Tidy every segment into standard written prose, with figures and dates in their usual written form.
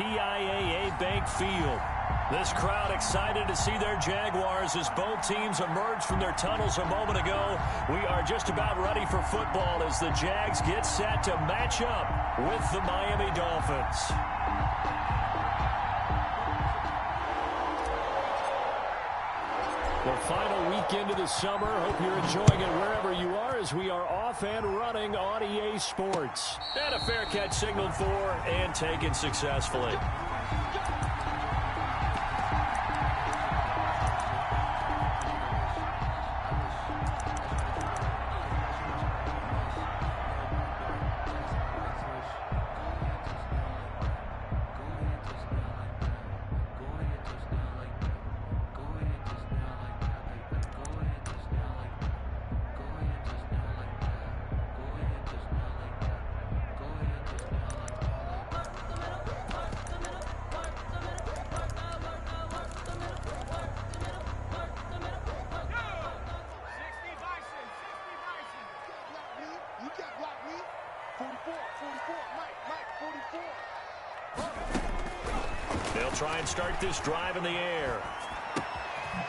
TIAA Bank Field. This crowd excited to see their Jaguars as both teams emerged from their tunnels a moment ago. We are just about ready for football as the Jags get set to match up with the Miami Dolphins. The final weekend of the summer. Hope you're enjoying it wherever you are as we are off and running on EA Sports. And a fair catch signaled for and taken successfully. They'll try and start this drive in the air.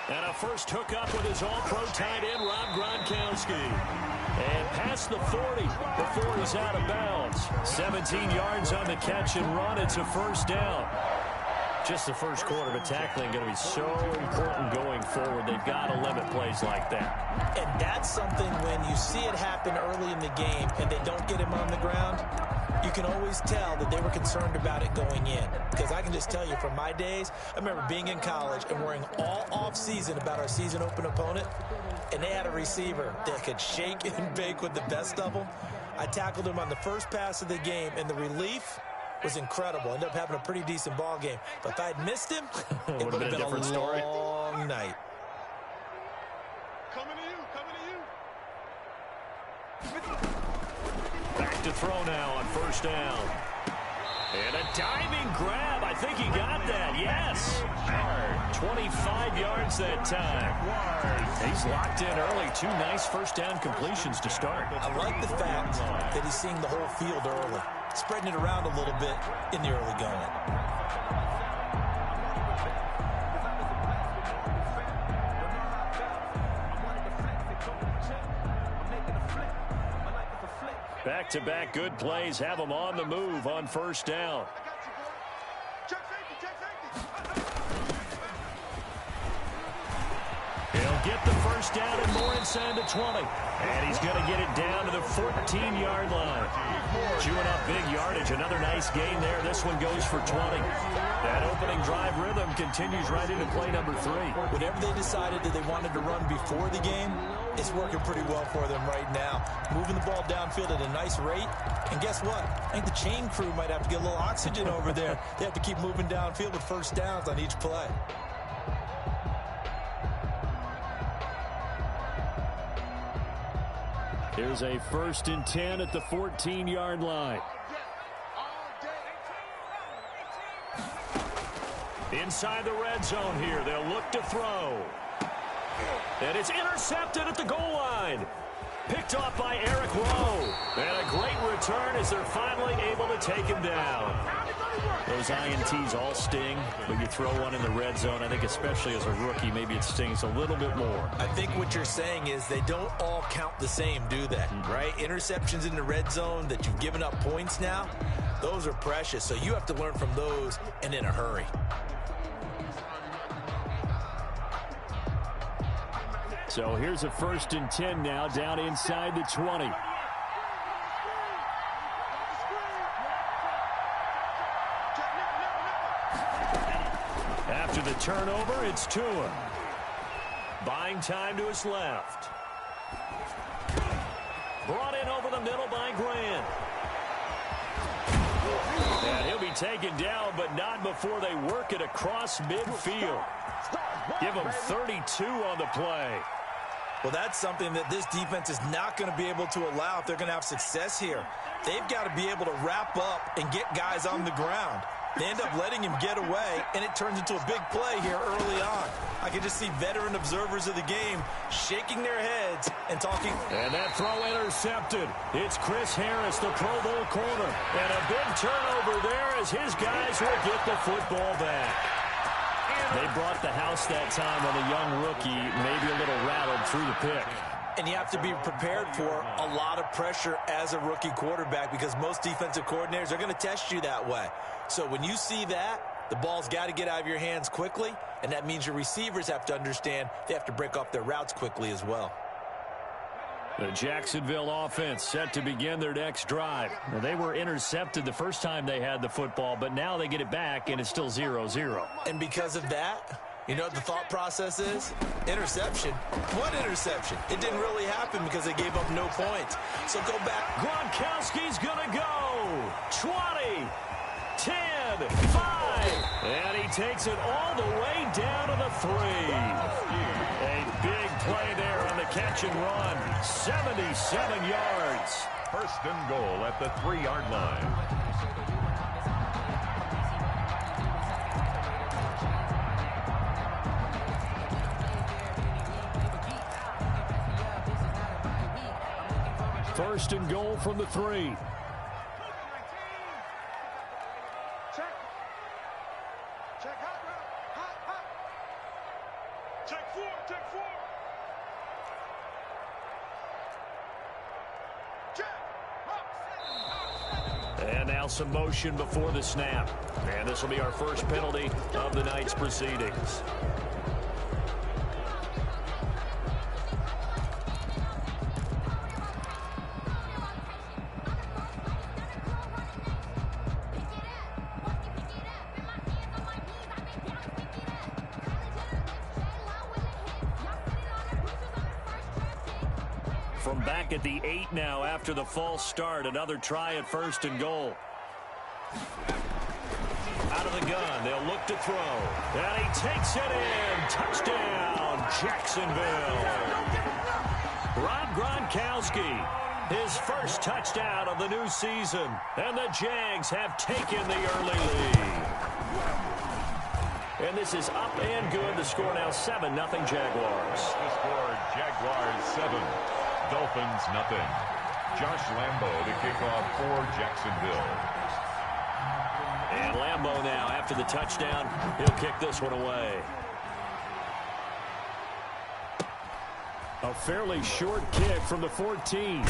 And a first hookup with his all-pro tight end, Rob Gronkowski. And past the 40 before he's out of bounds. 17 yards on the catch and run. It's a first down. Just the first quarter, but tackling going to be so important going forward. They've got to limit plays like that. And that's something when you see it happen early in the game and they don't get him on the ground, you can always tell that they were concerned about it going in. Because I can just tell you from my days, I remember being in college and worrying all off-season about our season open opponent, and they had a receiver that could shake and bake with the best of them. I tackled him on the first pass of the game, and the relief was incredible. Ended up having a pretty decent ball game. But if I had missed him, it would have been a different story. Long night. Coming to you. Back to throw now on first down. And a diving grab. I think he got that. Yes. 25 yards that time. He's locked in early. Two nice first down completions to start. I like the fact that he's seeing the whole field early, spreading it around a little bit in the early going. Back-to-back good plays have them on the move on first down. He'll get the first down and more inside the 20. And he's going to get it down to the 14-yard line. Chewing up big yardage. Another nice gain there. This one goes for 20. That opening drive rhythm continues right into play number 3. Whatever they decided that they wanted to run before the game, it's working pretty well for them right now. Moving the ball downfield at a nice rate. And guess what? I think the chain crew might have to get a little oxygen over there. They have to keep moving downfield with first downs on each play. Here's a 1st and 10 at the 14-yard line. Inside the red zone here. They'll look to throw. And it's intercepted at the goal line. Picked off by Eric Rowe. And a great return as they're finally able to take him down. Those INTs all sting, but you throw one in the red zone. I think especially as a rookie, maybe it stings a little bit more. I think what you're saying is they don't all count the same, do they? Right? Interceptions in the red zone that you've given up points now, those are precious. So you have to learn from those and in a hurry. So here's a 1st and 10 now down inside the 20. After the turnover, it's Tua. Buying time to his left. Brought in over the middle by Grant. And he'll be taken down, but not before they work it across midfield. Give him 32 on the play. Well, that's something that this defense is not going to be able to allow if they're going to have success here. They've got to be able to wrap up and get guys on the ground. They end up letting him get away, and it turns into a big play here early on. I can just see veteran observers of the game shaking their heads and talking. And that throw intercepted. It's Chris Harris, the Pro Bowl corner. And a big turnover there as his guys will get the football back. They brought the house that time on a young rookie, maybe a little rattled through the pick. And you have to be prepared for a lot of pressure as a rookie quarterback because most defensive coordinators are going to test you that way. So when you see that, the ball's got to get out of your hands quickly, and that means your receivers have to understand they have to break off their routes quickly as well. The Jacksonville offense set to begin their next drive. Now, they were intercepted the first time they had the football, but now they get it back, and it's still 0-0. And because of that, you know what the thought process is? Interception. What interception? It didn't really happen because they gave up no points. So go back. Gronkowski's going to go. 20, 10, 5. And he takes it all the way down to the 3. A big play there on the catch and run. 77 yards. First and goal at the 3-yard line. First and goal from the 3. And now some motion before the snap. And this will be our first penalty of the night's proceedings. From back at the 8 now after the false start. Another try at first and goal. Out of the gun. They'll look to throw. And he takes it in. Touchdown, Jacksonville. Rob Gronkowski, his first touchdown of the new season. And the Jags have taken the early lead. And this is up and good. The score now 7-0 Jaguars. The score, Jaguars 7. Dolphins, nothing. Josh Lambo to kick off for Jacksonville. And Lambo now, after the touchdown, he'll kick this one away. A fairly short kick from the 14.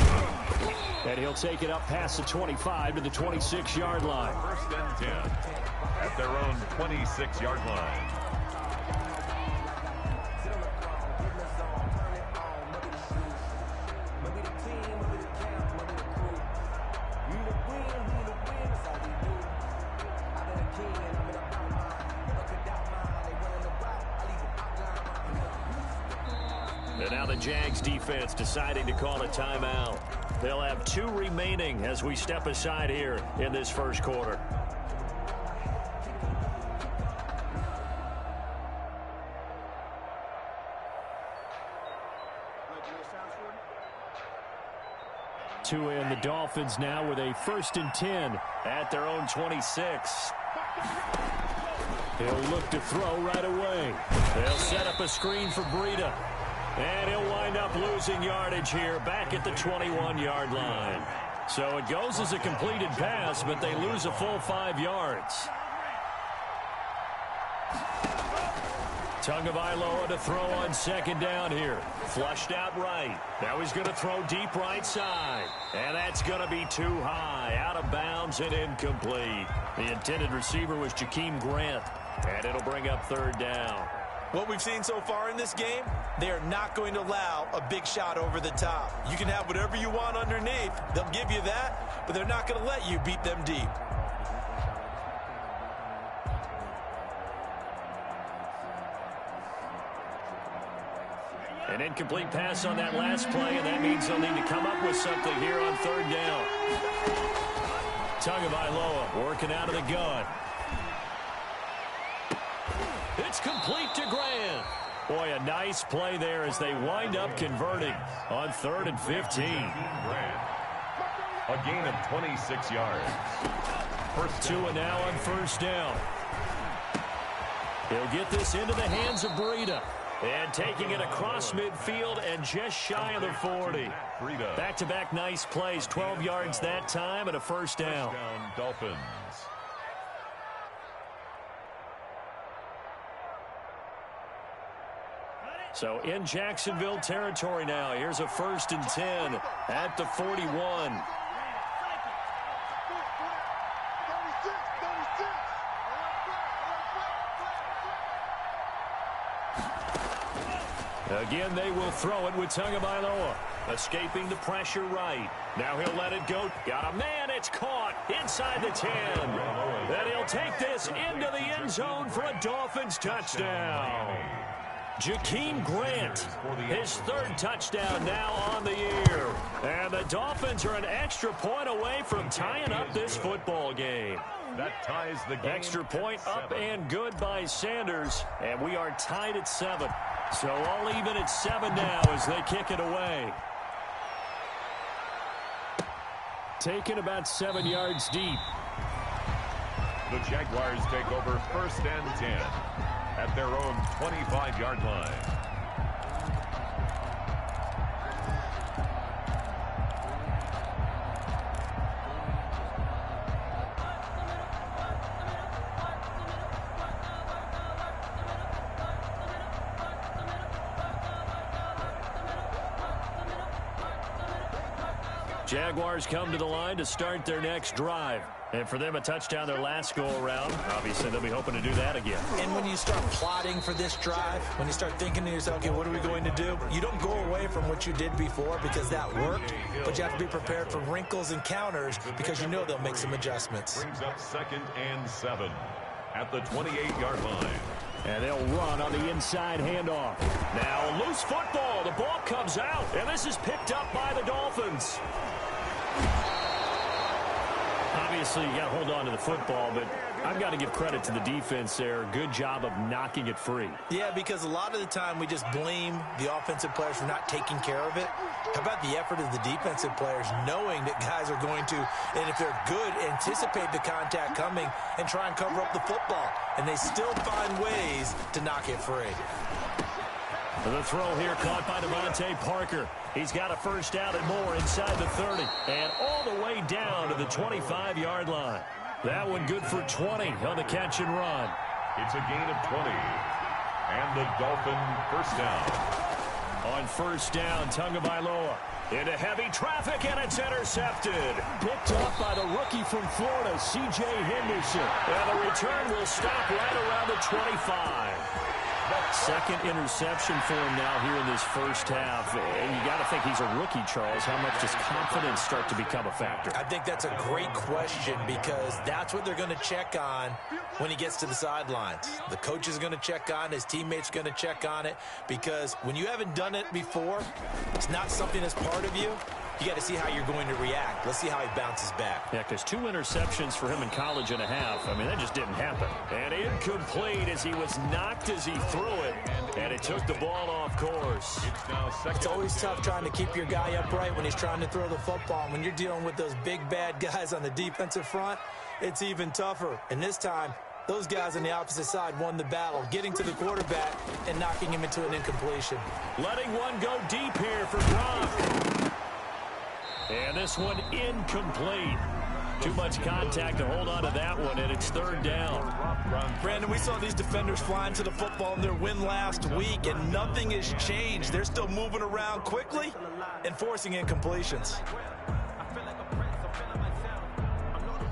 And he'll take it up past the 25 to the 26-yard line. First and 10 at their own 26-yard line. And now the Jags defense deciding to call a timeout. They'll have 2 remaining as we step aside here in this first quarter. Two in, the Dolphins now with a 1st and 10 at their own 26. He'll look to throw right away. They'll set up a screen for Breida. And he'll wind up losing yardage here back at the 21-yard line. So it goes as a completed pass, but they lose a full 5 yards. Tagovailoa to throw on 2nd down here. Flushed out right. Now he's going to throw deep right side. And that's going to be too high. Out of bounds and incomplete. The intended receiver was Jakeem Grant. And it'll bring up 3rd down. What we've seen so far in this game, they are not going to allow a big shot over the top. You can have whatever you want underneath. They'll give you that, but they're not going to let you beat them deep. An incomplete pass on that last play, and that means they'll need to come up with something here on 3rd down. Tagovailoa working out of the gun. It's complete to Grant. Boy, a nice play there as they wind up converting on 3rd and 15. Grant, a gain of 26 yards. Two and now on first down. He'll get this into the hands of Breida. And taking it across midfield and just shy of the 40. Back-to-back nice plays, 12 yards that time and a first down. Dolphins. So in Jacksonville territory now. Here's a 1st and 10 at the 41. Again, they will throw it with Tagovailoa. Escaping the pressure right. Now he'll let it go. Got a man. It's caught inside the 10. Then he'll take this into the end zone for a Dolphins touchdown. Jakeem Grant, his 3rd touchdown now on the year. And the Dolphins are an extra point away from tying up this football game. That ties the game. Extra point up and good by Sanders. And we are tied at 7. So all even at 7 now as they kick it away. Taken about 7 yards deep. The Jaguars take over 1st and 10 at their own 25-yard line. Jaguars come to the line to start their next drive. And for them, a touchdown their last go-around. Obviously, they'll be hoping to do that again. And when you start plotting for this drive, when you start thinking to yourself, okay, what are we going to do? You don't go away from what you did before because that worked, but you have to be prepared for wrinkles and counters because you know they'll make some adjustments. Brings up 2nd and 7 at the 28-yard line. And they'll run on the inside handoff. Now a loose football. The ball comes out, and this is picked up by the Dolphins. Obviously, you got to hold on to the football, but I've got to give credit to the defense there. Good job of knocking it free. Yeah, because a lot of the time we just blame the offensive players for not taking care of it. How about the effort of the defensive players knowing that guys are going to, and if they're good, anticipate the contact coming and try and cover up the football. And they still find ways to knock it free. The throw here caught by Devontae Parker. He's got a first down and more inside the 30 and all the way down to the 25-yard line. That one good for 20 on the catch and run. It's a gain of 20. And the Dolphin first down. On first down, Tagovailoa into heavy traffic, and it's intercepted. Picked up by the rookie from Florida, C.J. Henderson. And the return will stop right around the 25. Second interception for him now here in this first half. And you got to think he's a rookie, Charles. How much does confidence start to become a factor? I think that's a great question because that's what they're going to check on when he gets to the sidelines. The coach is going to check on, his teammates are going to check on it because when you haven't done it before, it's not something that's part of you. You got to see how you're going to react. Let's see how he bounces back. Yeah, because 2 interceptions for him in college and a half. I mean, that just didn't happen. And incomplete as he was knocked as he threw it. And it took the ball off course. It's always tough trying to keep your guy upright when he's trying to throw the football. When you're dealing with those big, bad guys on the defensive front, it's even tougher. And this time, those guys on the opposite side won the battle, getting to the quarterback and knocking him into an incompletion. Letting one go deep here for Gronk. And this one incomplete. Too much contact to hold on to that one, and it's third down. Brandon, we saw these defenders flying to the football in their win last week, and nothing has changed. They're still moving around quickly and forcing incompletions.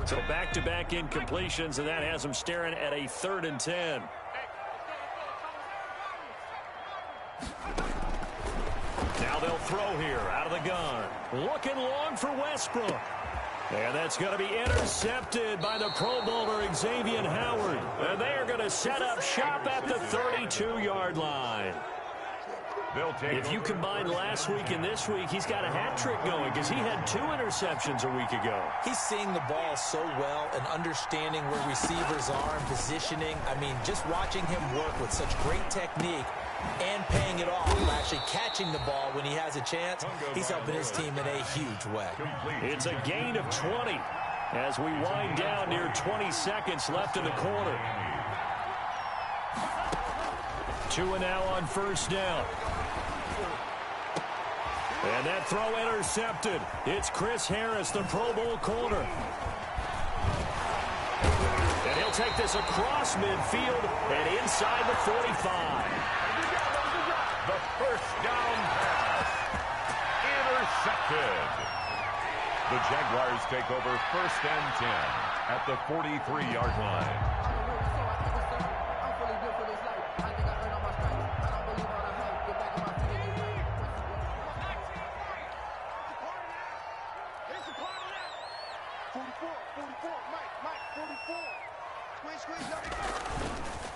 So back-to-back incompletions, and that has them staring at a 3rd and 10. Now they'll throw here out of the gun. Looking long for Westbrook. And that's going to be intercepted by the Pro Bowler Xavier Howard. And they are going to set up shop at the 32-yard line. If you combine last week and this week, he's got a hat trick going because he had 2 interceptions a week ago. He's seeing the ball so well and understanding where receivers are and positioning. I mean, just watching him work with such great technique and paying it off, actually catching the ball when he has a chance, he's helping his team in a huge way. It's a gain of 20. as we wind down near 20 seconds left in the quarter. 2 and now on first down. And that throw intercepted. It's Chris Harris, the Pro Bowl corner. And he'll take this across midfield and inside the 45. The first down pass. Intercepted. The Jaguars take over first and 10 at the 43-yard line.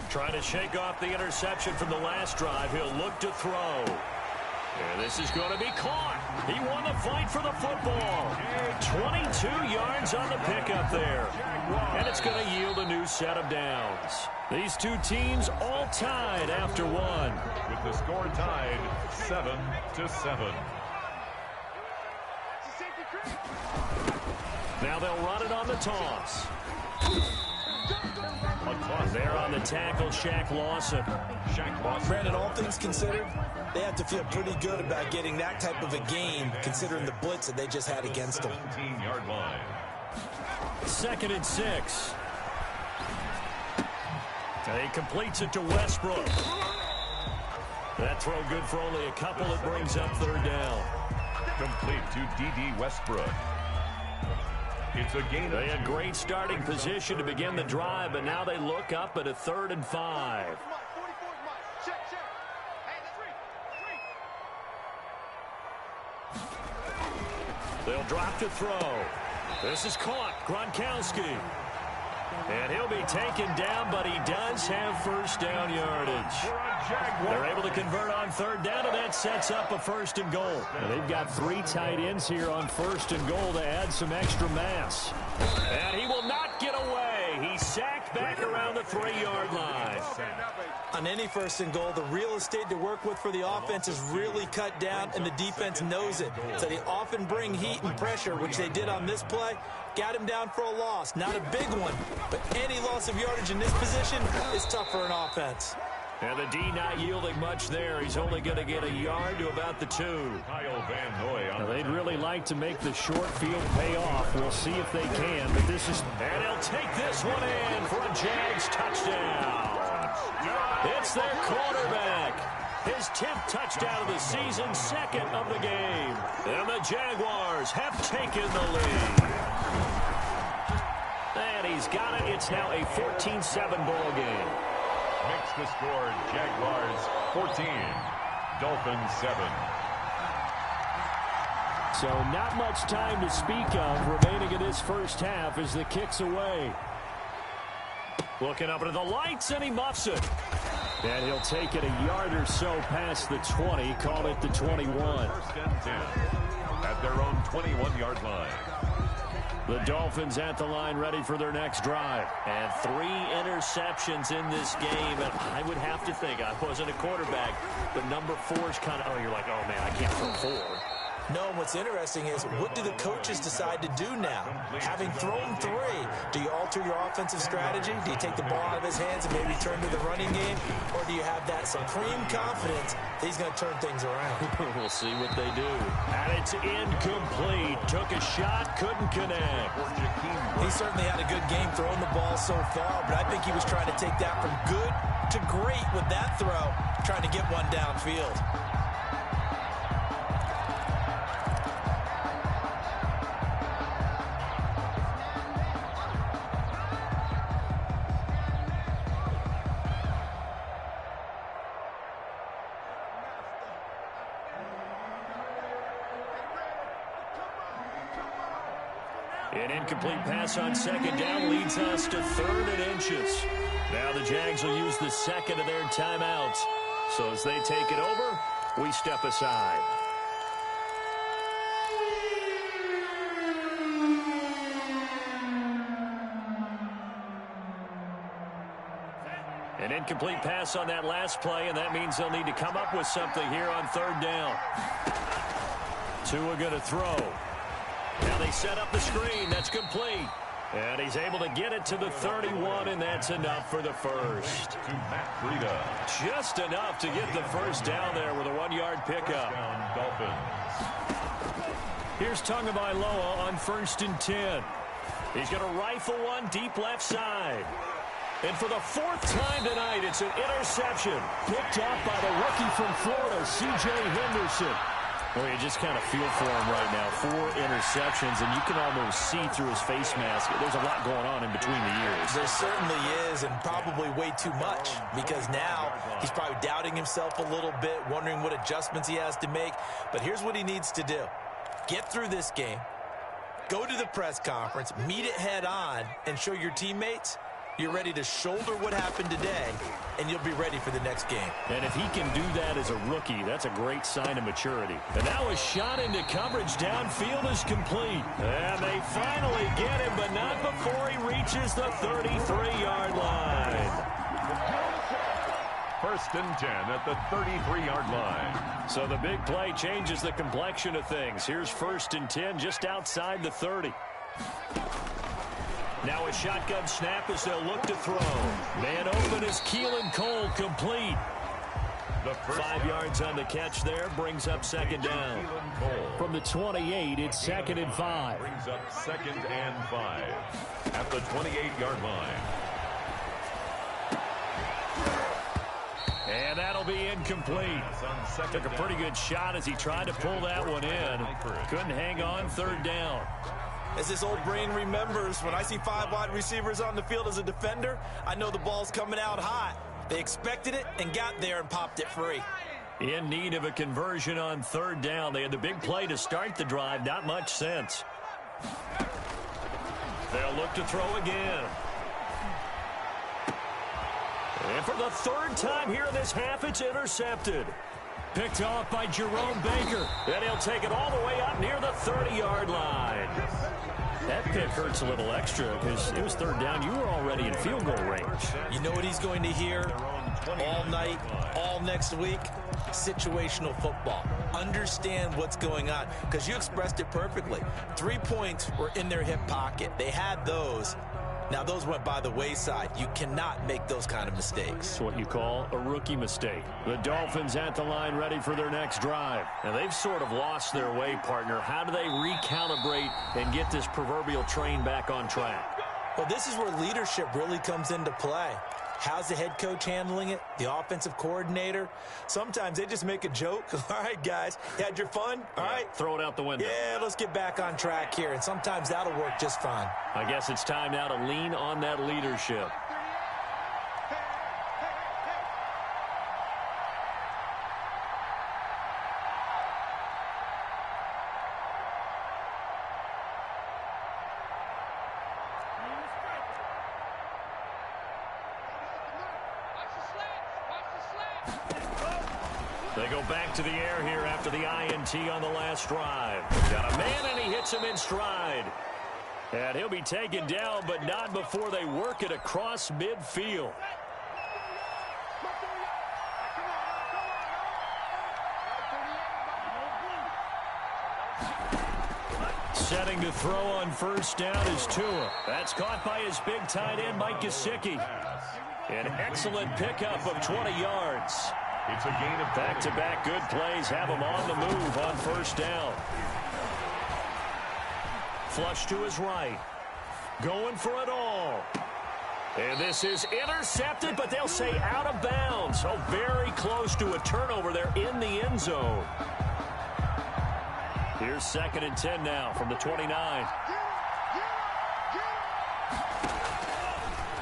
Trying to shake off the interception from the last drive. He'll look to throw. And this is going to be caught. He won the fight for the football. 22 yards on the pickup there. And it's going to yield a new set of downs. These two teams all tied after one. With the score tied 7-7. Now they'll run it on the toss. There on the tackle, Shaq Lawson. Brandon, all things considered, they have to feel pretty good about getting that type of a game, considering the blitz that they just had against them. 17-yard line. 2nd and 6. He completes it to Westbrook. That throw good for only a couple. It brings up 3rd down. Complete to D.D. Westbrook. It's a gain. They had great starting position to begin the drive, but now they look up at a 3rd and 5. They'll drop to throw. This is caught. Gronkowski. And he'll be taken down, but he does have first down yardage. They're able to convert on 3rd down, and that sets up a 1st and goal. And they've got 3 tight ends here on 1st and goal to add some extra mass. And he will not get away. He's sacked back around the 3-yard line. On any 1st and goal, the real estate to work with for the offense is really cut down, and the defense knows it. So they often bring heat and pressure, which they did on this play. Got him down for a loss. Not a big one, but any loss of yardage in this position is tough for an offense. And the D not yielding much there. He's only going to get a yard to about the 2. Kyle Van Noy. Now, they'd really like to make the short field pay off. We'll see if they can, but this is... And he'll take this one in for a Jags touchdown. It's their quarterback. His 10th touchdown of the season, 2nd of the game. And the Jaguars have taken the lead. And he's got it. It's now a 14-7 ball game. Makes the score Jaguars 14, Dolphins 7. So not much time to speak of remaining in this first half as the kick's away. Looking up into the lights, and he muffs it. And he'll take it a yard or so past the 20, call it the 21. 1st and 10 at their own 21-yard line. The Dolphins at the line ready for their next drive. And 3 interceptions in this game. And I would have to think, I wasn't a quarterback, but number 4 is kind of, oh, you're like, oh, man, I can't throw 4. No, what's interesting is, what do the coaches decide to do now? Having thrown 3, do you alter your offensive strategy? Do you take the ball out of his hands and maybe turn to the running game? Or do you have that supreme confidence that he's going to turn things around? We'll see what they do. And it's incomplete. Took a shot, couldn't connect. He certainly had a good game throwing the ball so far, but I think he was trying to take that from good to great with that throw, trying to get one downfield. An incomplete pass on 2nd down leads us to 3rd and inches. Now the Jags will use the 2nd of their timeouts. So as they take it over, we step aside. An incomplete pass on that last play, and that means they'll need to come up with something here on 3rd down. Tua going to throw. Now they set up the screen. That's complete. And he's able to get it to the 31, and that's enough for the first. To Matt Breida. Just enough to get the first down there with a 1-yard pickup. Touchdown, Dolphins. Here's Tagovailoa on 1st and 10. He's going to rifle one deep left side. And for the 4th time tonight, it's an interception. Picked up by the rookie from Florida, C.J. Henderson. Well, you just kind of feel for him right now. 4 interceptions, and you can almost see through his face mask. There's a lot going on in between the ears. There certainly is, and probably way too much, because now he's probably doubting himself a little bit, wondering what adjustments he has to make. But here's what he needs to do. Get through this game, go to the press conference, meet it head on, and show your teammates you're ready to shoulder what happened today, and you'll be ready for the next game. And if he can do that as a rookie, that's a great sign of maturity. And now a shot into coverage downfield is complete. And they finally get him, but not before he reaches the 33-yard line. 1st and 10 at the 33-yard line. So the big play changes the complexion of things. Here's 1st and 10 just outside the 30. Now a shotgun snap as they'll look to throw. Man open is Keelan Cole, complete. 5 yards on the catch there, brings up 2nd down. From the 28, it's 2nd and 5. Brings up 2nd and 5 at the 28-yard line. And that'll be incomplete. Took a pretty good shot as he tried to pull that one in. Couldn't hang on, 3rd down. As this old brain remembers, when I see 5 wide receivers on the field as a defender, I know the ball's coming out hot. They expected it and got there and popped it free. In need of a conversion on 3rd down. They had the big play to start the drive. Not much sense. They'll look to throw again. And for the 3rd time here in this half, it's intercepted. Picked off by Jerome Baker. And he'll take it all the way up near the 30-yard line. That pick hurts a little extra because it was 3rd down. You were already in field goal range. You know what he's going to hear all night, all next week? Situational football. Understand what's going on, because you expressed it perfectly. 3 points were in their hip pocket. They had those. Now, those went by the wayside. You cannot make those kind of mistakes. It's what you call a rookie mistake. The Dolphins at the line ready for their next drive. Now, they've sort of lost their way, partner. How do they recalibrate and get this proverbial train back on track? Well, this is where leadership really comes into play. How's the head coach handling it? The offensive coordinator? Sometimes they just make a joke. All right, guys, you had your fun? All right. Throw it out the window. Yeah, let's get back on track here. And sometimes that'll work just fine. I guess it's time now to lean on that leadership. They go back to the air here after the INT on the last drive. Got a man, and he hits him in stride. And he'll be taken down, but not before they work it across midfield. Setting to throw on 1st down is Tua. That's caught by his big tight end, Mike Gesicki. An excellent pickup of 20 yards. It's a gain of back-to-back good plays have him on the move on 1st down. Flush to his right. Going for it all. And this is intercepted, but they'll say out of bounds. So very close to a turnover there in the end zone. Here's 2nd and 10 now from the 29.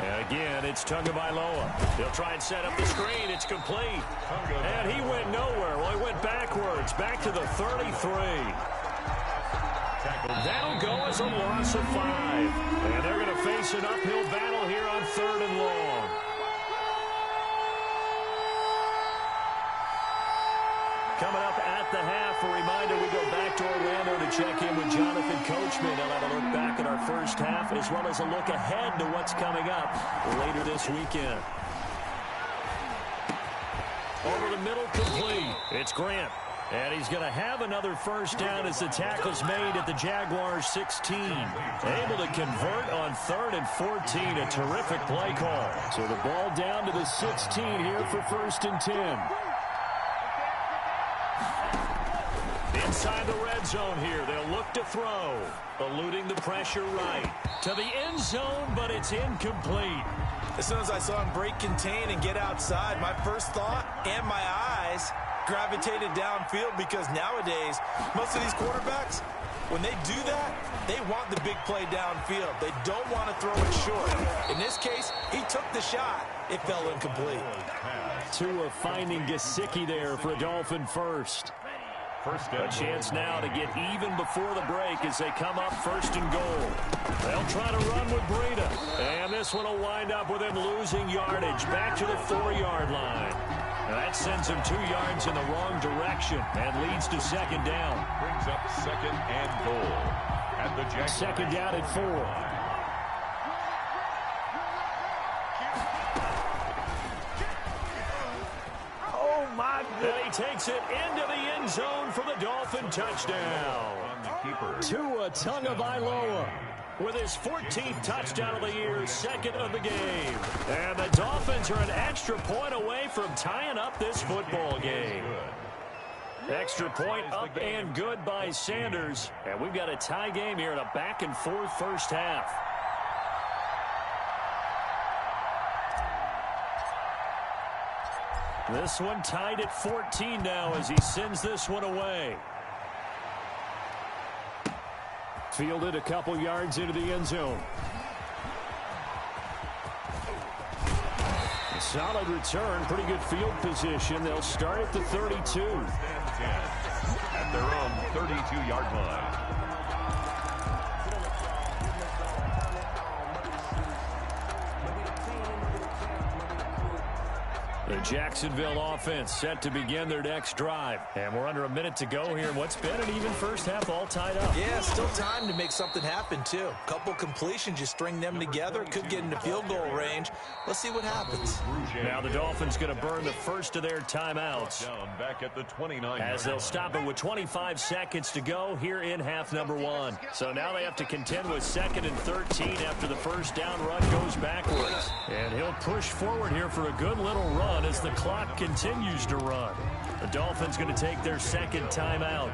And again, it's Tagovailoa. They'll try and set up the screen. It's complete. And he went nowhere. Well, he went backwards, back to the 33. That'll go as a loss of 5. And they're going to face an uphill battle here on 3rd and long. Coming up at the half, a reminder, we go back to Orlando to check in with Jonathan Coachman. They'll have a look back at our first half, as well as a look ahead to what's coming up later this weekend. Over the middle, complete. It's Grant. And he's going to have another first down as the tackle's made at the Jaguars' 16. Able to convert on 3rd and 14. A terrific play call. So the ball down to the 16 here for 1st and 10. Inside the red zone here. They'll look to throw. Eluding the pressure right. To the end zone, but it's incomplete. As soon as I saw him break contain and get outside, my first thought and my eyes gravitated downfield, because nowadays, most of these quarterbacks, when they do that, they want the big play downfield. They don't want to throw it short. In this case, he took the shot. It fell incomplete. Tua finding Gesicki there for a Dolphin first. A chance now to get even before the break as they come up 1st and goal. They'll try to run with Breida. And this one will wind up with him losing yardage back to the 4-yard line. And that sends him 2 yards in the wrong direction and leads to 2nd down. Brings up 2nd and goal at the Jaguars. 2nd down at 4. And he takes it into the end zone for the Dolphin touchdown. Tua Tagovailoa with his 14th touchdown of the year, 2nd of the game. And the Dolphins are an extra point away from tying up this football game. Extra point up and good by Sanders. And we've got a tie game here in a back-and-forth first half. This one tied at 14 now as he sends this one away. Fielded a couple yards into the end zone. Solid return, pretty good field position. They'll start at the 32. At their own 32-yard line. The Jacksonville offense set to begin their next drive. And we're under a minute to go here in what's been an even first half, all tied up. Yeah, still time to make something happen, too. Couple completions, you string them together, could get into field goal range. Let's see what happens. Now the Dolphins going to burn the first of their timeouts. Back at the 29. As they'll stop it with 25 seconds to go here in half number 1. So now they have to contend with 2nd and 13 after the first down run goes backwards. And he'll push forward here for a good little run as the clock continues to run. The Dolphins going to take their 2nd timeout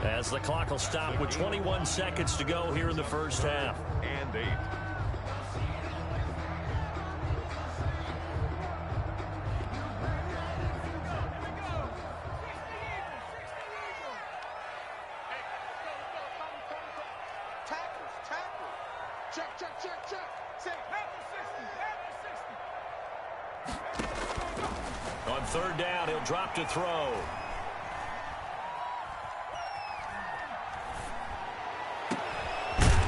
as the clock will stop with 21 seconds to go here in the first half. And 8. On 3rd down, he'll drop to throw.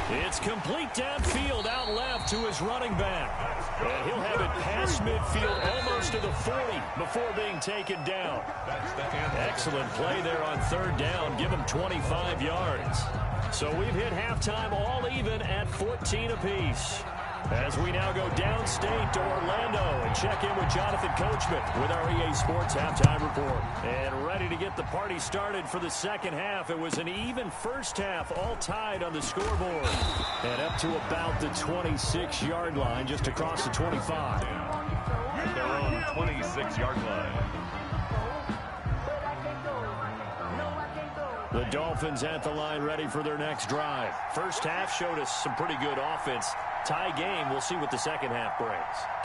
It's complete downfield out left to his running back. And he'll have it past midfield almost to the 40 before being taken down. Excellent play there on 3rd down. Give him 25 yards. So we've hit halftime all even at 14 apiece. As we now go downstate to Orlando and check in with Jonathan Coachman with our EA Sports Halftime Report. And ready to get the party started for the second half. It was an even first half, all tied on the scoreboard. And up to about the 26-yard line, just across the 25. At their own 26-yard line. The Dolphins at the line ready for their next drive. First half showed us some pretty good offense. Tie game, we'll see what the second half brings.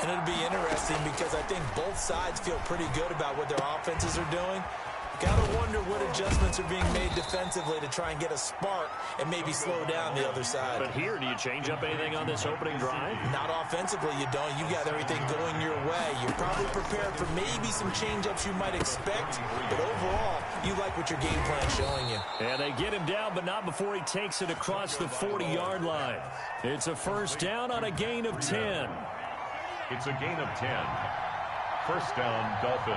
And it'll be interesting because I think both sides feel pretty good about what their offenses are doing. Gotta wonder what adjustments are being made defensively to try and get a spark and maybe slow down the other side. But here, do you change up anything on this opening drive? Not offensively, you don't. You got everything going your way. You're probably prepared for maybe some change-ups you might expect, but overall, you like what your game plan's showing you. And they get him down, but not before he takes it across the 40-yard line. It's a first down on a gain of 10. It's a gain of 10. First down, Dolphins.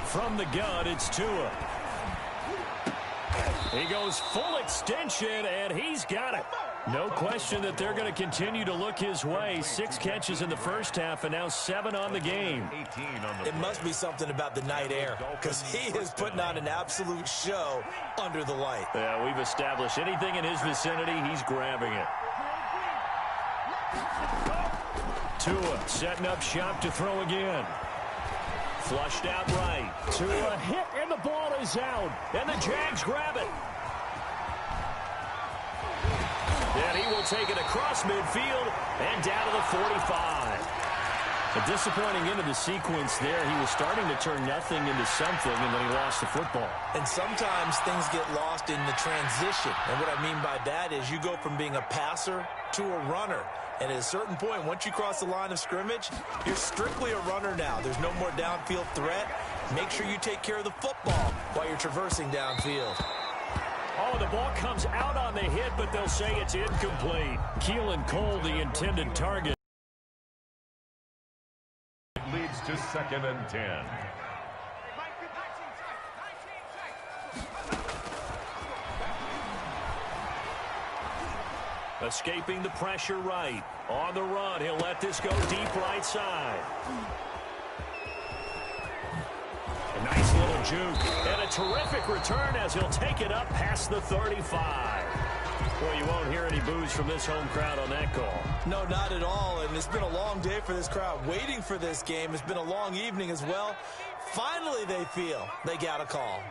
From the gun, it's Tua. He goes full extension, and he's got it. No question that they're going to continue to look his way. 6 catches in the first half, and now 7 on the game. It must be something about the night air, because he is putting on an absolute show under the light. Yeah, we've established anything in his vicinity, he's grabbing it. Tua setting up shop to throw again. Flushed out right. Tua hit, and the ball is out. And the Jags grab it. And he will take it across midfield and down to the 45. A disappointing end of the sequence there. He was starting to turn nothing into something, and then he lost the football. And sometimes things get lost in the transition. And what I mean by that is you go from being a passer to a runner. And at a certain point, once you cross the line of scrimmage, you're strictly a runner now. There's no more downfield threat. Make sure you take care of the football while you're traversing downfield. Oh, the ball comes out on the hit, but they'll say it's incomplete. Keelan Cole, the intended target. It leads to 2nd and 10. Escaping the pressure right. On the run, he'll let this go deep right side. A nice little juke. And a terrific return as he'll take it up past the 35. Well, you won't hear any boos from this home crowd on that call. No, not at all. And it's been a long day for this crowd waiting for this game. It's been a long evening as well. Finally, they feel they got a call.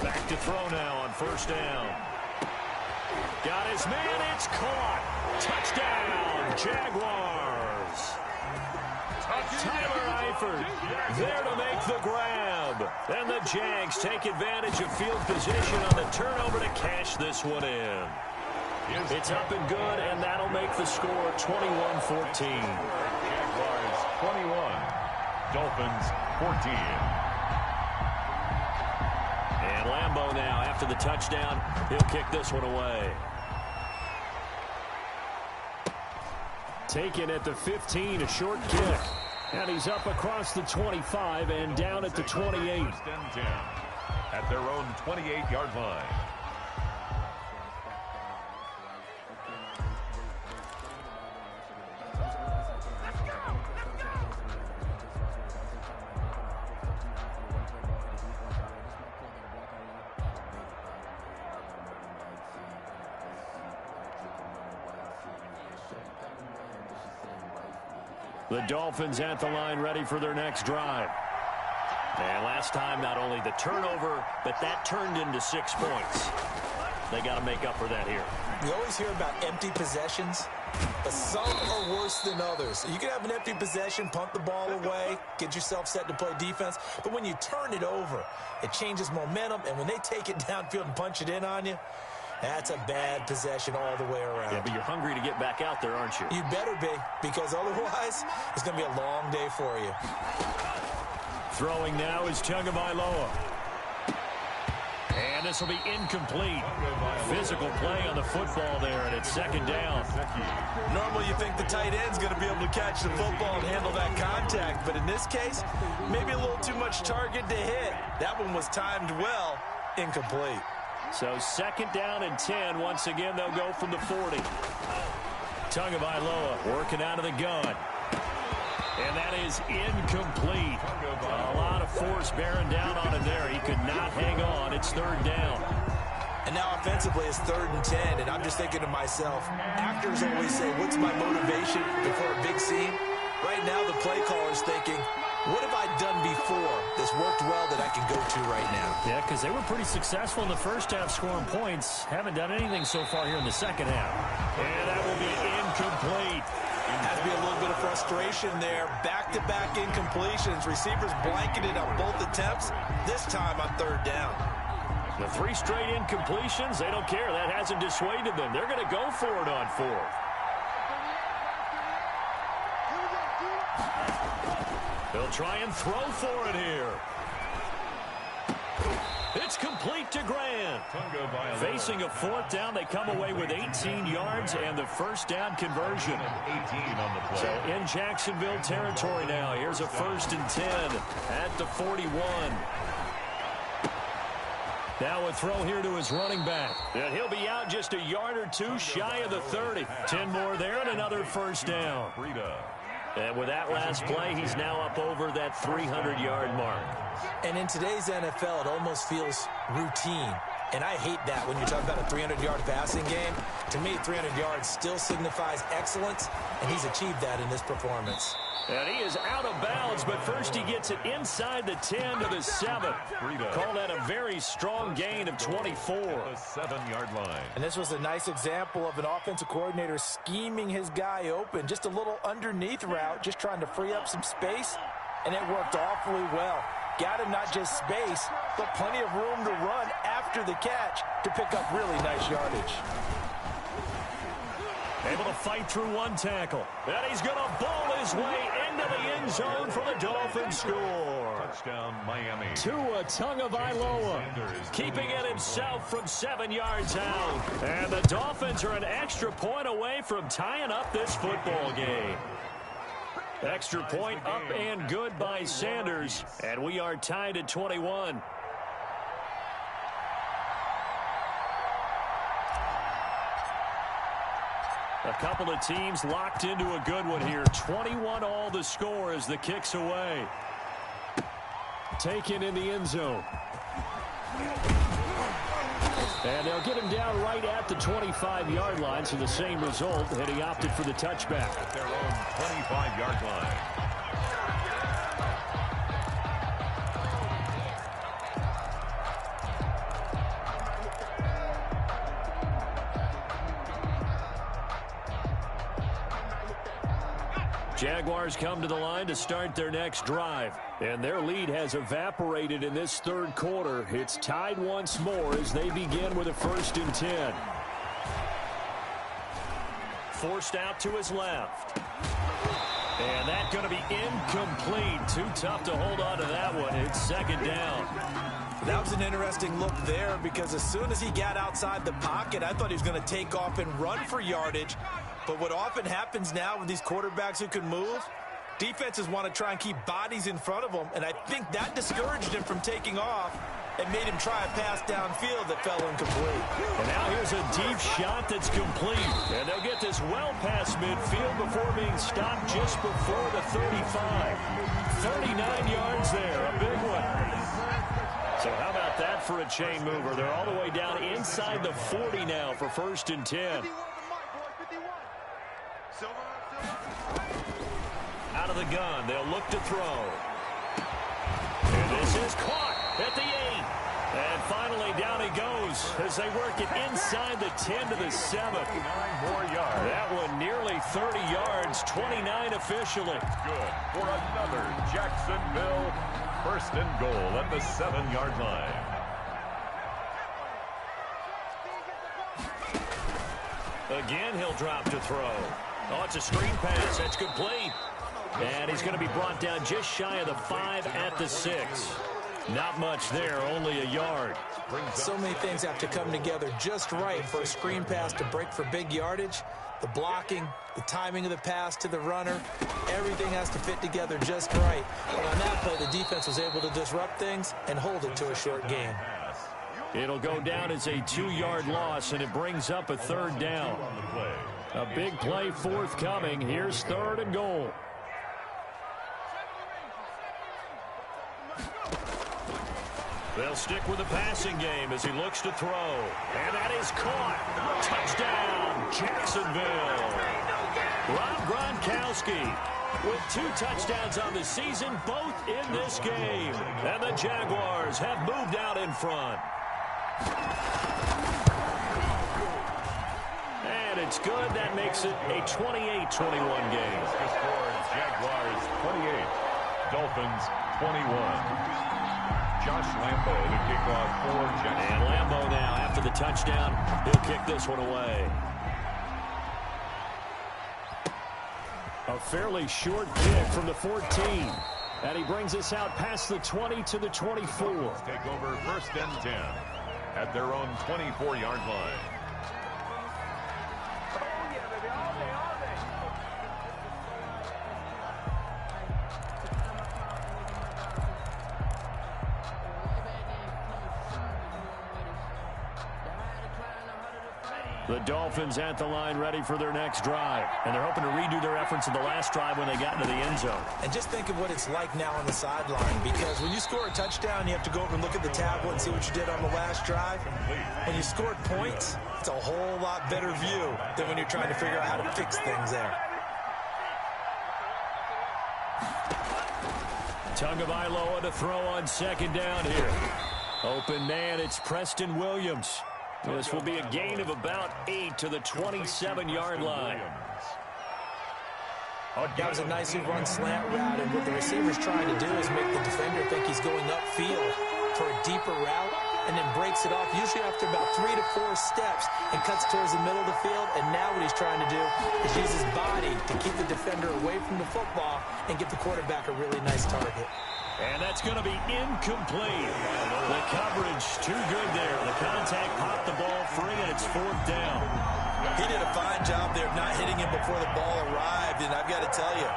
Back to throw now on 1st down. Got his man, it's caught. Touchdown, Jaguars. Tyler Eifert there to make the grab. And the Jags take advantage of field position on the turnover to cash this one in. It's up and good, and that'll make the score 21-14. Jaguars 21, Dolphins 14. And Lambeau now, after the touchdown, he'll kick this one away. Taken at the 15, a short kick. And he's up across the 25 and down at the 28. 1st and 10 at their own 28-yard line. The Dolphins at the line, ready for their next drive. And last time, not only the turnover, but that turned into 6 points. They got to make up for that here. You always hear about empty possessions, but some are worse than others. You can have an empty possession, punt the ball away, get yourself set to play defense, but when you turn it over, it changes momentum, and when they take it downfield and punch it in on you, that's a bad possession all the way around. Yeah, but you're hungry to get back out there, aren't you? You better be, because otherwise, it's going to be a long day for you. Throwing now is Tagovailoa. And this will be incomplete. Physical play on the football there, and it's 2nd down. Normally, you think the tight end's going to be able to catch the football and handle that contact, but in this case, maybe a little too much target to hit. That one was timed well, incomplete. So 2nd down and 10. Once again, they'll go from the 40. Tagovailoa working out of the gun. And that is incomplete. A lot of force bearing down on him there. He could not hang on. It's 3rd down. And now offensively, it's 3rd and 10. And I'm just thinking to myself, actors always say, what's my motivation before a big scene? Right now, the play caller's thinking, what have I done before that's worked well that I can go to right now? Yeah, because they were pretty successful in the first half scoring points. Haven't done anything so far here in the second half. And that will be incomplete. Has to be a little bit of frustration there. Back-to-back incompletions. Receivers blanketed on both attempts, this time on 3rd down. The 3 straight incompletions, they don't care. That hasn't dissuaded them. They're going to go for it on 4th. They'll try and throw for it here. It's complete to Grant. Facing a 4th down, they come away with 18 yards and the 1st down conversion. 18 on the play. So in Jacksonville territory now. Here's a 1st and 10 at the 41. Now a throw here to his running back. And he'll be out just a yard or two shy of the 30. 10 more there and another first down. And with that last play, he's now up over that 300-yard mark. And in today's NFL, it almost feels routine. And I hate that when you're talking about a 300-yard passing game. To me, 300 yards still signifies excellence, and he's achieved that in this performance. And he is out of bounds, but first he gets it inside the 10 to the 7. Call that a very strong gain of 24. The 7-yard line. And this was a nice example of an offensive coordinator scheming his guy open. Just a little underneath route, just trying to free up some space, and it worked awfully well. Got him not just space, but plenty of room to run after the catch to pick up really nice yardage. Able to fight through one tackle. And he's going to ball his way into the end zone for the Dolphins score. Touchdown, Miami. Tua Tagovailoa keeping it himself from 7 yards out. And the Dolphins are an extra point away from tying up this football game. Extra point up and good by Sanders. And we are tied at 21. A couple of teams locked into a good one here. 21 all the score as the kick's away. Taken in the end zone. And they'll get him down right at the 25-yard line, so the same result, and he opted for the touchback. At their own 25-yard line. Jaguars come to the line to start their next drive. And their lead has evaporated in this third quarter. It's tied once more as they begin with a 1st and 10. Forced out to his left. And that's going to be incomplete. Too tough to hold on to that one. It's 2nd down. That was an interesting look there because as soon as he got outside the pocket, I thought he was going to take off and run for yardage. But what often happens now with these quarterbacks who can move, defenses want to try and keep bodies in front of them, and I think that discouraged him from taking off and made him try a pass downfield that fell incomplete. And now here's a deep shot that's complete. And they'll get this well past midfield before being stopped just before the 35. 39 yards there, a big one. So how about that for a chain mover? They're all the way down inside the 40 now for 1st and 10. Out of the gun, they'll look to throw. And this is caught at the 8. And finally down he goes as they work it inside the 10 to the 7. 9 more yards. That one nearly 30 yards, 29 officially. Good for another Jacksonville 1st and goal at the 7-yard line. Again, he'll drop to throw. Oh, it's a screen pass. That's complete. And he's going to be brought down just shy of the 5 at the 6. Not much there, only a yard. So many things have to come together just right for a screen pass to break for big yardage. The blocking, the timing of the pass to the runner, everything has to fit together just right. But on that play, the defense was able to disrupt things and hold it to a short game. It'll go down as a 2-yard loss, and it brings up a 3rd down. A big play forthcoming. Here's 3rd and goal. They'll stick with the passing game as he looks to throw. And that is caught. Touchdown, Jacksonville. Rob Gronkowski with 2 touchdowns on the season, both in this game. And the Jaguars have moved out in front. And it's good. That makes it a 28-21 game. The score, Jaguars 28, Dolphins 21. Josh Lambo to kick off for Jacksonville. And Lambo now, after the touchdown, he'll kick this one away. A fairly short kick from the 14. And he brings us out past the 20 to the 24. Take over 1st and 10 at their own 24-yard line. The Dolphins at the line ready for their next drive. And they're hoping to redo their efforts in the last drive when they got into the end zone. And just think of what it's like now on the sideline, because when you score a touchdown, you have to go over and look at the tablet and see what you did on the last drive. When you scored points, it's a whole lot better view than when you're trying to figure out how to fix things there. Tagovailoa to throw on second down here. Open man, it's Preston Williams. This will be a gain of about 8 to the 27-yard line. That was a nicely run slant route, and what the receiver's trying to do is make the defender think he's going upfield for a deeper route, and then breaks it off, usually after about 3 to 4 steps, and cuts towards the middle of the field. And now what he's trying to do is use his body to keep the defender away from the football and get the quarterback a really nice target. And that's going to be incomplete. The coverage too good there. The contact popped the ball free, and it's 4th down. He did a fine job there of not hitting him before the ball arrived, and I've got to tell you,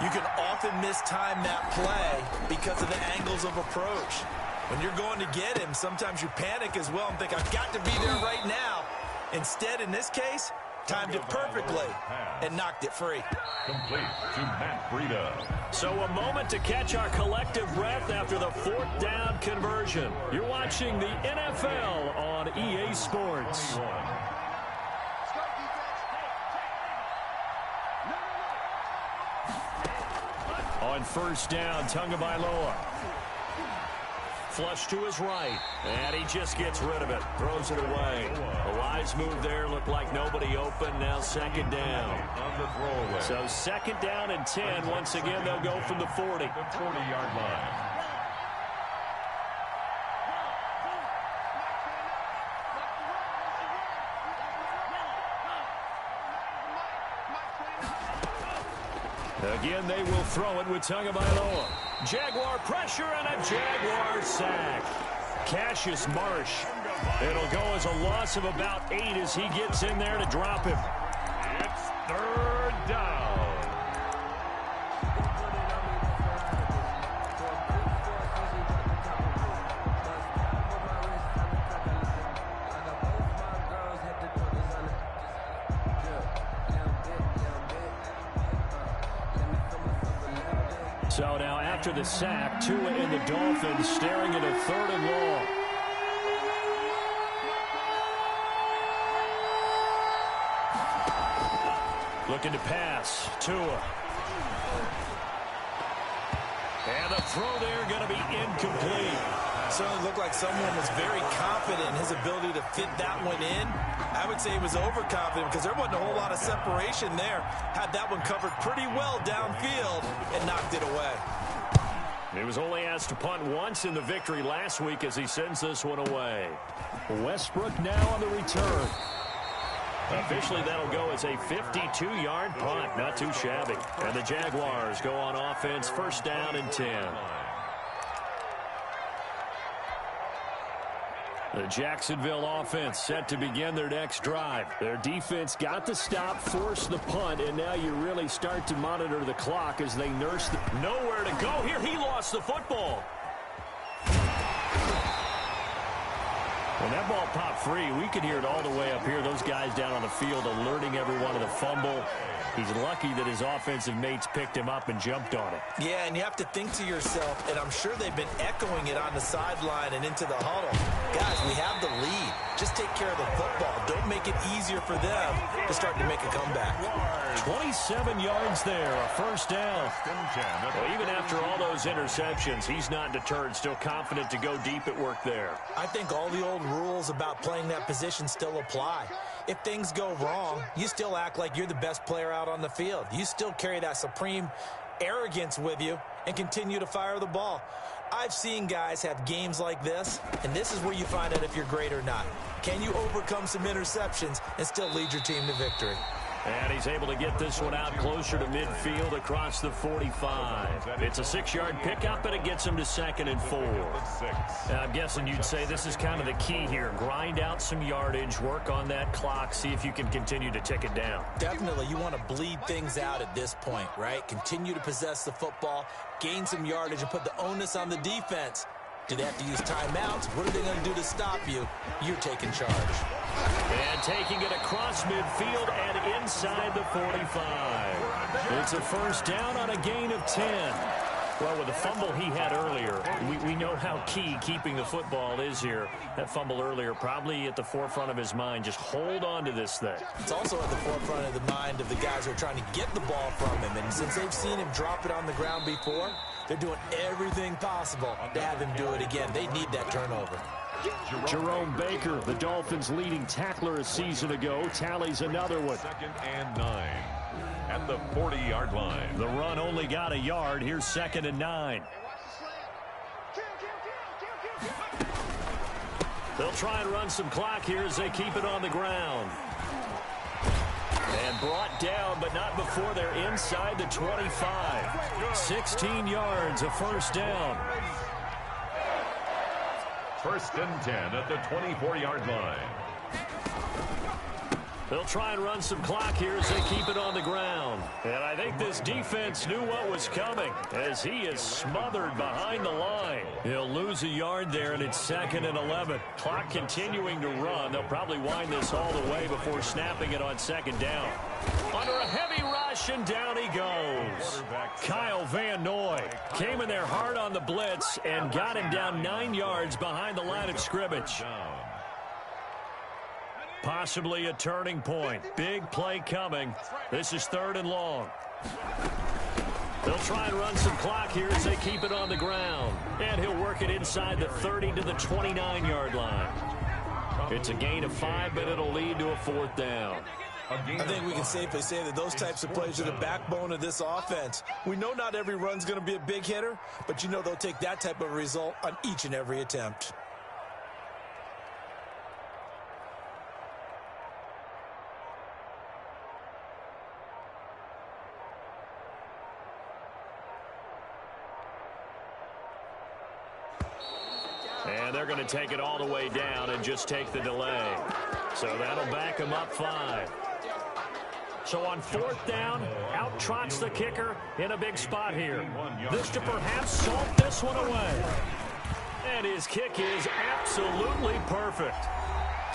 you can often mistime that play because of the angles of approach. When you're going to get him, sometimes you panic as well and think, I've got to be there right now. Instead, in this case, timed it perfectly and knocked it free. Complete to Matt Breida. So a moment to catch our collective breath after the 4th down conversion. You're watching the NFL on EA Sports. On first down, Tagovailoa. Flush to his right, and he just gets rid of it. Throws it away. A wise move there. Looked like nobody open. Now second down. So second down and 10. Once again, they'll go from the 40. The 40-yard line. Again, they will throw it with Tagovailoa. Jaguar pressure and a Jaguar sack. Cassius Marsh. It'll go as a loss of about 8 as he gets in there to drop him. It's 3rd down. So now after the sack, Tua and the Dolphins staring at a 3rd and long. Looking to pass, Tua. And the throw there going to be incomplete. Certainly looked like someone was very confident in his ability to fit that one in. I would say he was overconfident because there wasn't a whole lot of separation there. Had that one covered pretty well downfield and knocked it away. He was only asked to punt once in the victory last week as he sends this one away. Westbrook now on the return. Officially, that'll go as a 52-yard punt. Not too shabby. And the Jaguars go on offense, first down and 10. The Jacksonville offense set to begin their next drive. Their defense got the stop, forced the punt, and now you really start to monitor the clock as they nurse the... Nowhere to go here. He lost the football. When that ball popped free, we could hear it all the way up here. Those guys down on the field alerting everyone of the fumble. He's lucky that his offensive mates picked him up and jumped on it. Yeah, and you have to think to yourself, and I'm sure they've been echoing it on the sideline and into the huddle. Guys, we have the lead. Just take care of the football. Don't make it easier for them to start to make a comeback. 27 yards there, a first down. Well, even after all those interceptions, he's not deterred, still confident to go deep at work there. I think all the old rules about playing that position still apply. If things go wrong, you still act like you're the best player out on the field. You still carry that supreme arrogance with you and continue to fire the ball. I've seen guys have games like this, and this is where you find out if you're great or not. Can you overcome some interceptions and still lead your team to victory? And he's able to get this one out closer to midfield across the 45. It's a 6-yard pickup, and it gets him to 2nd and 4. I'm guessing you'd say this is kind of the key here. Grind out some yardage, work on that clock, see if you can continue to tick it down. Definitely. You want to bleed things out at this point, right? Continue to possess the football, gain some yardage, and put the onus on the defense. Do they have to use timeouts? What are they going to do to stop you? You're taking charge. And taking it across midfield and inside the 45. It's a first down on a gain of 10. Well, with the fumble he had earlier, we know how key keeping the football is here. That fumble earlier probably at the forefront of his mind. Just hold on to this thing. It's also at the forefront of the mind of the guys who are trying to get the ball from him. And since they've seen him drop it on the ground before, they're doing everything possible to have him do it again. They need that turnover. Jerome Baker, the Dolphins' leading tackler a season ago, tallies another one. 2nd and 9 at the 40-yard line. The run only got a yard. Here's 2nd and 9. They'll try and run some clock here as they keep it on the ground. And brought down, but not before they're inside the 25. 16 yards, a first down. 1st and 10 at the 24-yard line. They'll try and run some clock here as they keep it on the ground. And I think this defense knew what was coming as he is smothered behind the line. He'll lose a yard there, and it's 2nd and 11. Clock continuing to run. They'll probably wind this all the way before snapping it on 2nd down. Under a heavy rush, and down he goes. Kyle Van Noy came in there hard on the blitz and got him down 9 yards behind the line of scrimmage. Possibly a turning point. Big play coming. This is 3rd and long. They'll try and run some clock here as they keep it on the ground. And he'll work it inside the 30 to the 29-yard line. It's a gain of 5, but it'll lead to a 4th down. I think we can safely say that those types of plays are the backbone of this offense. We know not every run's going to be a big hitter, but you know they'll take that type of result on each and every attempt. And they're going to take it all the way down and just take the delay. So that'll back them up 5. So on 4th down, out trots the kicker in a big spot here. This to perhaps salt this one away. And his kick is absolutely perfect.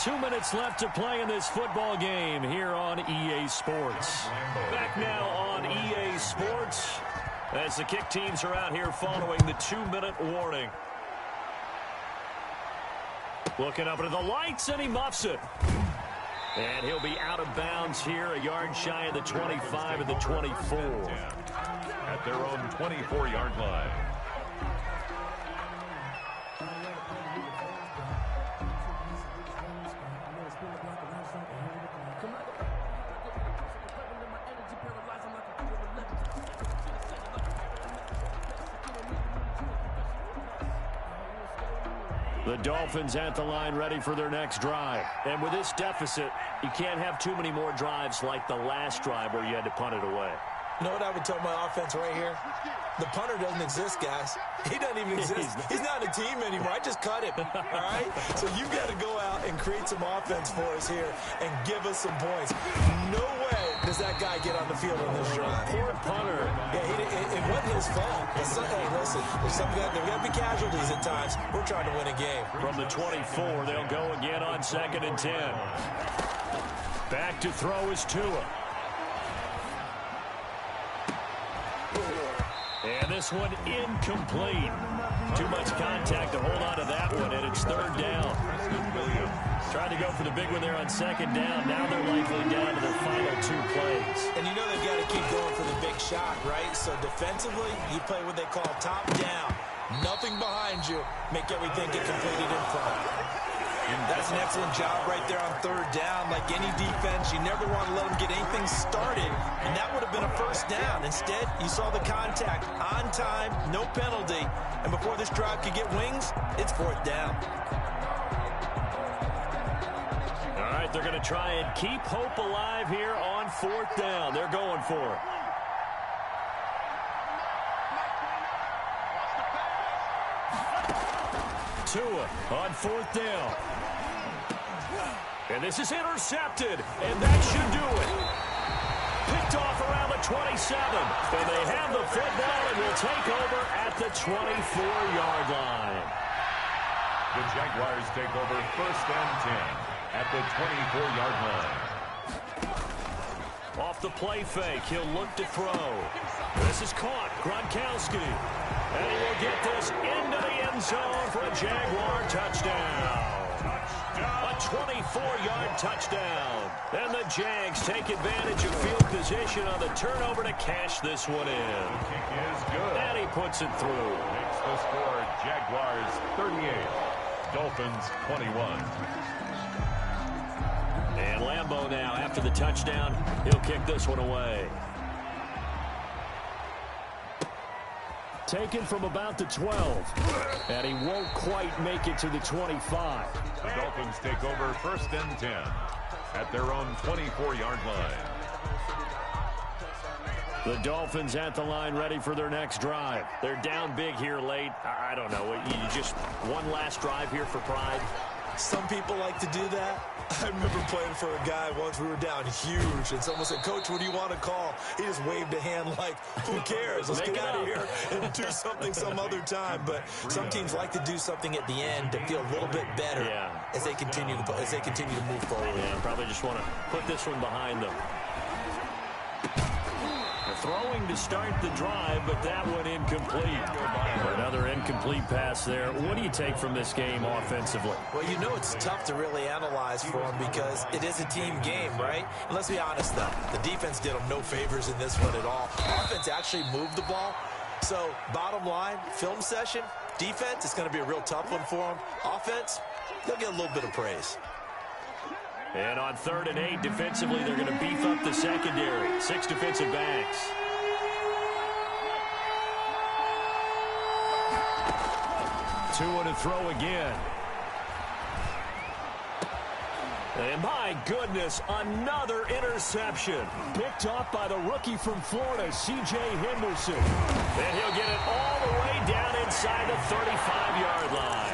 2 minutes left to play in this football game here on EA Sports. Back now on EA Sports as the kick teams are out here following the 2-minute warning. Looking up into the lights, and he muffs it. And he'll be out of bounds here, a yard shy of the 25 and the 24. At their own 24-yard line. The Dolphins at the line ready for their next drive. And with this deficit, you can't have too many more drives like the last drive where you had to punt it away. You know what I would tell my offense right here? The punter doesn't exist, guys. He doesn't even exist. He's not a team anymore. I just cut him, all right? So you've got to go out and create some offense for us here and give us some points. No way does that guy get on the field on this drive. Poor punter. Yeah, it wasn't his fault. Hey, listen, there got to be casualties at times. We're trying to win a game. From the 24, they'll go again on 2nd and 10. Back to throw is Tua. And this one incomplete. Too much contact to hold on to that one, and it's 3rd down. Tried to go for the big one there on 2nd down. Now they're likely down to their final 2 plays. And you know they've got to keep going for the big shot, right? So defensively, you play what they call top down. Nothing behind you. Make everything get completed in front. That's an excellent job right there on 3rd down. Like any defense, you never want to let them get anything started, and that would have been a first down. Instead, you saw the contact on time, no penalty, and before this drive could get wings, it's 4th down. All right, they're going to try and keep hope alive here on 4th down. They're going for it. Tua on 4th down. And this is intercepted, and that should do it. Picked off around the 27. And they have the football and will take over at the 24-yard line. The Jaguars take over 1st and 10 at the 24-yard line. Off the play fake, he'll look to throw. This is caught, Gronkowski. And he will get this into the end zone for a Jaguar touchdown. A 24-yard touchdown. And the Jags take advantage of field position on the turnover to cash this one in. The kick is good. And he puts it through. Makes the score Jaguars 38, Dolphins 21. And Lambeau now, after the touchdown, he'll kick this one away. Taken from about the 12. And he won't quite make it to the 25. The Dolphins take over 1st and 10 at their own 24-yard line. The Dolphins at the line, ready for their next drive. They're down big here late. I don't know. You just one last drive here for pride. Some people like to do that. I remember playing for a guy once. We were down huge, and someone said, "Coach, what do you want to call?" He just waved a hand like, "Who cares? Let's get out of here and do something some other time." But some teams like to do something at the end to feel a little bit better as they continue to move forward. Yeah, probably just want to put this one behind them. Throwing to start the drive, but that one incomplete. Another incomplete pass there. What do you take from this game offensively? Well, you know it's tough to really analyze for them because it is a team game, right? And let's be honest, though. The defense did them no favors in this one at all. Offense actually moved the ball. So, bottom line, film session, defense, it's going to be a real tough one for them. Offense, they'll get a little bit of praise. And on 3rd and 8, defensively, they're going to beef up the secondary. 6 defensive backs. Two to throw again. And my goodness, another interception. Picked off by the rookie from Florida, C.J. Henderson. And he'll get it all the way down inside the 35-yard line.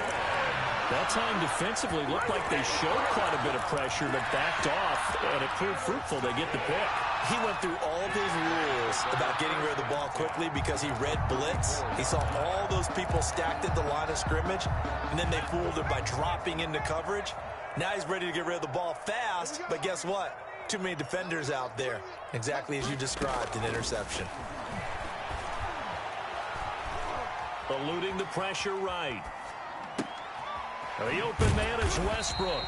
That time defensively looked like they showed quite a bit of pressure but backed off, and it proved fruitful. They get the pick. He went through all of his rules about getting rid of the ball quickly because he read blitz. He saw all those people stacked at the line of scrimmage, and then they fooled him by dropping into coverage. Now he's ready to get rid of the ball fast, but guess what? Too many defenders out there. Exactly as you described, an interception. Eluding the pressure right. The open man is Westbrook.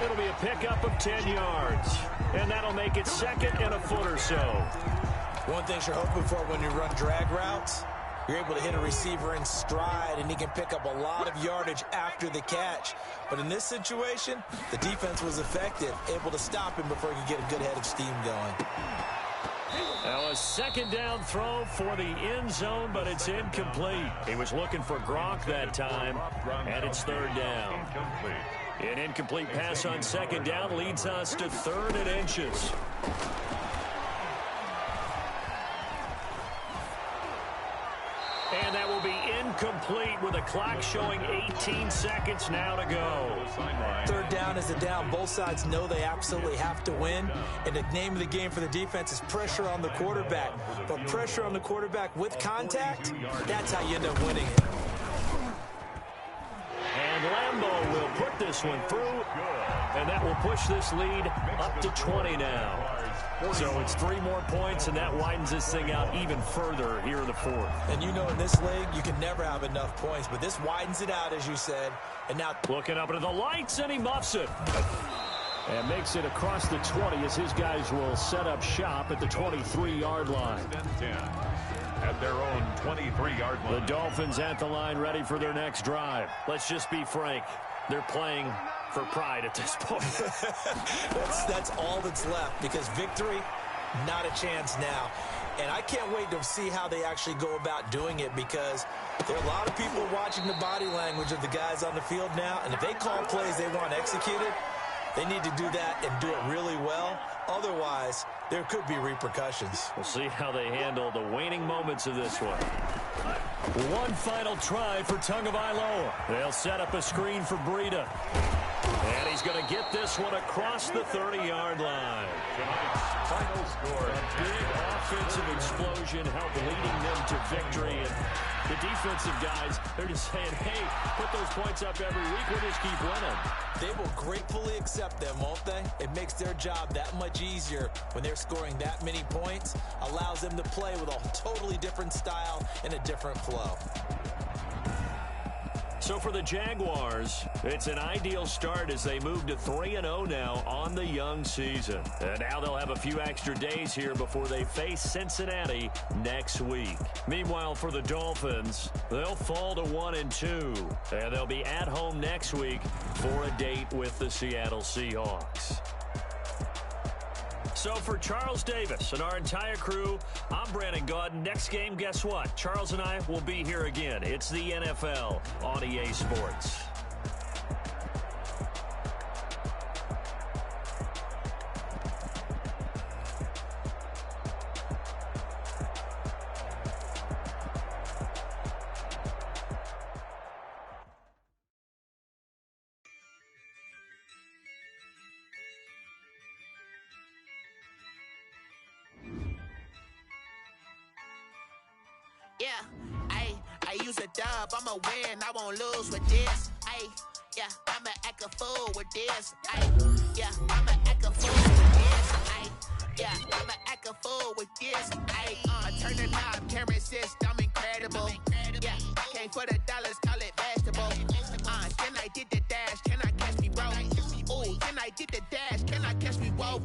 It'll be a pickup of 10 yards. And that'll make it 2nd and a foot or so. One thing you're hoping for when you run drag routes, you're able to hit a receiver in stride, and he can pick up a lot of yardage after the catch. But in this situation, the defense was effective, able to stop him before he could get a good head of steam going. Now a 2nd down throw for the end zone, but it's incomplete. He was looking for Gronk that time, and it's 3rd down. An incomplete pass on 2nd down leads us to 3rd and inches. And that will be incomplete with the clock showing 18 seconds now to go. 3rd down is a down. Both sides know they absolutely have to win. And the name of the game for the defense is pressure on the quarterback. But pressure on the quarterback with contact, that's how you end up winning it. And Lambeau will put this one through. And that will push this lead up to 20 now. So it's 3 more points, and that widens this thing out even further here in the 4th. And you know in this league, you can never have enough points, but this widens it out, as you said. And now looking up into the lights, and he muffs it. And makes it across the 20 as his guys will set up shop at the 23-yard line. At their own 23-yard line. The Dolphins at the line, ready for their next drive. Let's just be frank. They're playing for pride at this point. that's all that's left, because victory, not a chance now. And I can't wait to see how they actually go about doing it, because there are a lot of people watching the body language of the guys on the field now, and if they call plays they want executed, they need to do that and do it really well. Otherwise, there could be repercussions. We'll see how they handle the waning moments of this one. One final try for Tagovailoa. They'll set up a screen for Breida. And he's going to get this one across the 30-yard line. Tonight's final score. A big offensive explosion helped leading them to victory. And the defensive guys, they're just saying, hey, put those points up every week. We'll just keep winning. They will gratefully accept them, won't they? It makes their job that much easier when they're scoring that many points. Allows them to play with a totally different style and a different flow. So for the Jaguars, it's an ideal start as they move to 3-0 now on the young season. And now they'll have a few extra days here before they face Cincinnati next week. Meanwhile, for the Dolphins, they'll fall to 1-2. And they'll be at home next week for a date with the Seattle Seahawks. So for Charles Davis and our entire crew, I'm Brandon Gaudin. Next game, guess what? Charles and I will be here again. It's the NFL on EA Sports. I use a dub, I'ma win, I won't lose with this. I'ma act a fool with this. I'ma act a fool with this. I'ma act a fool with this. I turn the knob, camera assist, I'm incredible. Came for the dollars, call it vegetable. Then I did the dash, can I catch me, bro? Ooh, then I did the dash, can I catch me, whoa?